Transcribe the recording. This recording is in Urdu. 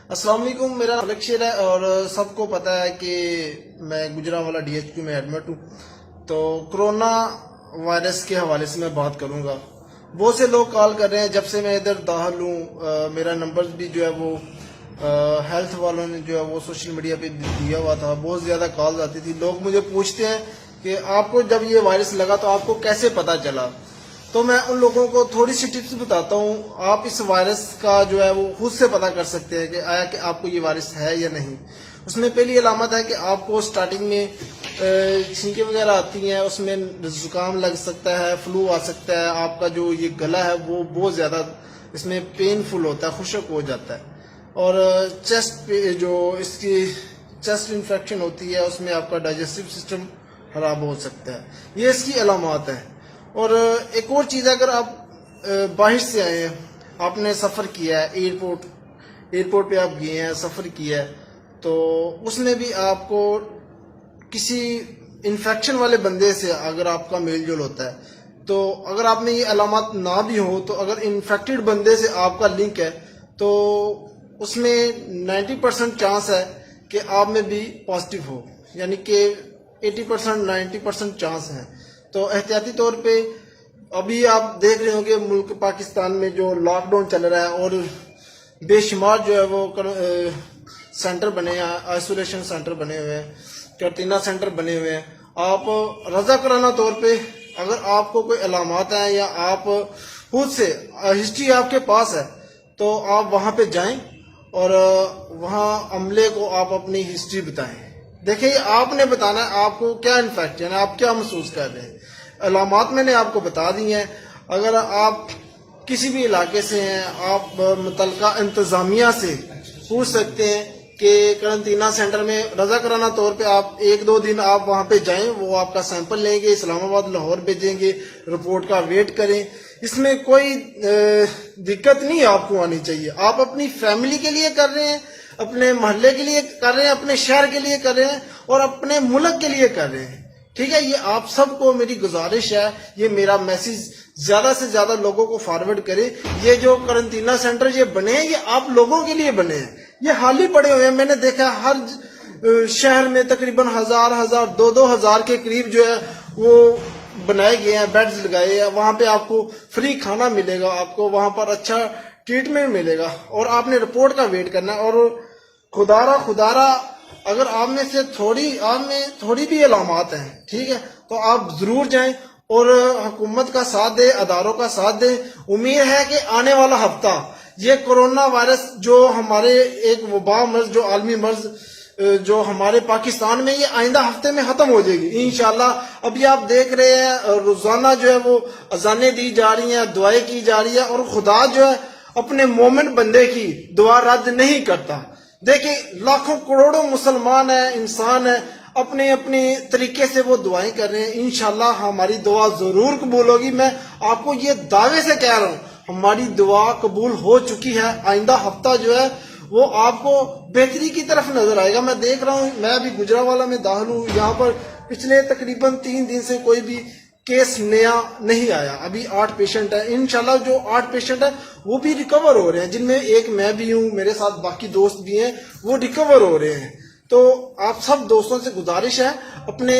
السلام علیکم، میرا نام شیر ہے اور سب کو پتہ ہے کہ میں گجرانوالہ ڈی ایچ کیو میں ایڈمٹ ہوں۔ تو کرونا وائرس کے حوالے سے میں بات کروں گا۔ بہت سے لوگ کال کر رہے ہیں جب سے میں ادھر داخل ہوں۔ میرا نمبر بھی جو ہے وہ ہیلتھ والوں نے جو ہے وہ سوشل میڈیا پہ دیا ہوا تھا۔ بہت زیادہ کالز آتی تھی، لوگ مجھے پوچھتے ہیں کہ آپ کو جب یہ وائرس لگا تو آپ کو کیسے پتہ چلا؟ تو میں ان لوگوں کو تھوڑی سی ٹپس بتاتا ہوں۔ آپ اس وائرس کا جو ہے وہ خود سے پتہ کر سکتے ہیں کہ آیا کہ آپ کو یہ وائرس ہے یا نہیں۔ اس میں پہلی علامت ہے کہ آپ کو سٹارٹنگ میں چھینکیں وغیرہ آتی ہیں، اس میں زکام لگ سکتا ہے، فلو آ سکتا ہے، آپ کا جو یہ گلا ہے وہ بہت زیادہ اس میں پین فل ہوتا ہے، خشک ہو جاتا ہے، اور چیسٹ پہ جو اس کی چیسٹ انفیکشن ہوتی ہے اس میں آپ کا ڈائجسٹو سسٹم خراب ہو سکتا ہے۔ یہ اس کی علامات ہیں۔ اور ایک اور چیز ہے، اگر آپ باہر سے آئے ہیں، آپ نے سفر کیا ہے، ایئرپورٹ پہ آپ گئے ہیں، سفر کیا ہے، تو اس میں بھی آپ کو کسی انفیکشن والے بندے سے اگر آپ کا میل جول ہوتا ہے، تو اگر آپ میں یہ علامات نہ بھی ہو تو اگر انفیکٹڈ بندے سے آپ کا لنک ہے تو اس میں 90% چانس ہے کہ آپ میں بھی پازیٹیو ہو، یعنی کہ 80% 90% چانس ہیں۔ تو احتیاطی طور پہ ابھی آپ دیکھ رہے ہوں کہ ملک پاکستان میں جو لاک ڈاؤن چل رہا ہے اور بے شمار جو ہے وہ سینٹر بنے ہیں، آئسولیشن سینٹر بنے ہوئے ہیں، قرنطینہ سینٹر بنے ہوئے ہیں۔ آپ رضاکارانہ طور پہ اگر آپ کو کوئی علامات ہیں یا آپ خود سے ہسٹری آپ کے پاس ہے تو آپ وہاں پہ جائیں اور وہاں عملے کو آپ اپنی ہسٹری بتائیں۔ دیکھیں آپ نے بتانا ہے آپ کو کیا انفیکشن ہے، آپ کیا محسوس کر رہے ہیں۔ علامات میں نے آپ کو بتا دی ہیں۔ اگر آپ کسی بھی علاقے سے ہیں، آپ متعلقہ انتظامیہ سے پوچھ سکتے ہیں کہ قرنطینہ سینٹر میں رضاکارانہ طور پہ آپ 1-2 دن آپ وہاں پہ جائیں، وہ آپ کا سیمپل لیں گے، اسلام آباد لاہور بھیجیں گے، رپورٹ کا ویٹ کریں۔ اس میں کوئی دقت نہیں آپ کو آنی چاہیے۔ آپ اپنی فیملی کے لیے کر رہے ہیں، اپنے محلے کے لیے کر رہے ہیں، اپنے شہر کے لیے کر رہے ہیں اور اپنے ملک کے لیے کر رہے ہیں، ٹھیک ہے؟ یہ آپ سب کو میری گزارش ہے، یہ میرا میسیج زیادہ سے زیادہ لوگوں کو فارورڈ کریں۔ یہ جو قرنطینہ سینٹر یہ بنے ہیں یہ آپ لوگوں کے لیے بنے ہیں، یہ حال ہی پڑے ہوئے ہیں۔ میں نے دیکھا ہر شہر میں تقریباً 1000-2000 کے قریب جو ہے وہ بنائے گئے ہیں، بیڈز لگائے ہیں۔ وہاں پہ آپ کو فری کھانا ملے گا، آپ کو وہاں پر اچھا ٹریٹمنٹ ملے گا، اور آپ نے رپورٹ کا ویٹ کرنا ہے۔ اور خدارہ اگر آپ میں تھوڑی بھی علامات ہیں، ٹھیک ہے، تو آپ ضرور جائیں اور حکومت کا ساتھ دیں، اداروں کا ساتھ دیں۔ امید ہے کہ آنے والا ہفتہ یہ کرونا وائرس جو ہمارے ایک وبا مرض، جو عالمی مرض جو ہمارے پاکستان میں، یہ آئندہ ہفتے میں ختم ہو جائے گی انشاءاللہ۔ ابھی آپ دیکھ رہے ہیں روزانہ جو ہے وہ اذانیں دی جا رہی ہیں، دعائیں کی جا رہی ہیں، اور خدا جو ہے اپنے مومن بندے کی دعا رد نہیں کرتا۔ دیکھیں لاکھوں کروڑوں مسلمان ہیں، انسان ہیں، اپنے اپنے طریقے سے وہ دعائیں کر رہے ہیں۔ انشاءاللہ ہماری دعا ضرور قبول ہوگی۔ میں آپ کو یہ دعوے سے کہہ رہا ہوں ہماری دعا قبول ہو چکی ہے۔ آئندہ ہفتہ جو ہے وہ آپ کو بہتری کی طرف نظر آئے گا۔ میں دیکھ رہا ہوں، میں ابھی گجرانوالہ میں داخل ہوں، یہاں پر پچھلے تقریباً 3 دن سے کوئی بھی کیس نیا نہیں آیا۔ ابھی 8 پیشنٹ ہیں، انشاءاللہ جو 8 پیشنٹ ہیں وہ بھی ریکور ہو رہے ہیں، جن میں ایک میں بھی ہوں، میرے ساتھ باقی دوست بھی ہیں، وہ ریکور ہو رہے ہیں۔ تو آپ سب دوستوں سے گزارش ہے اپنے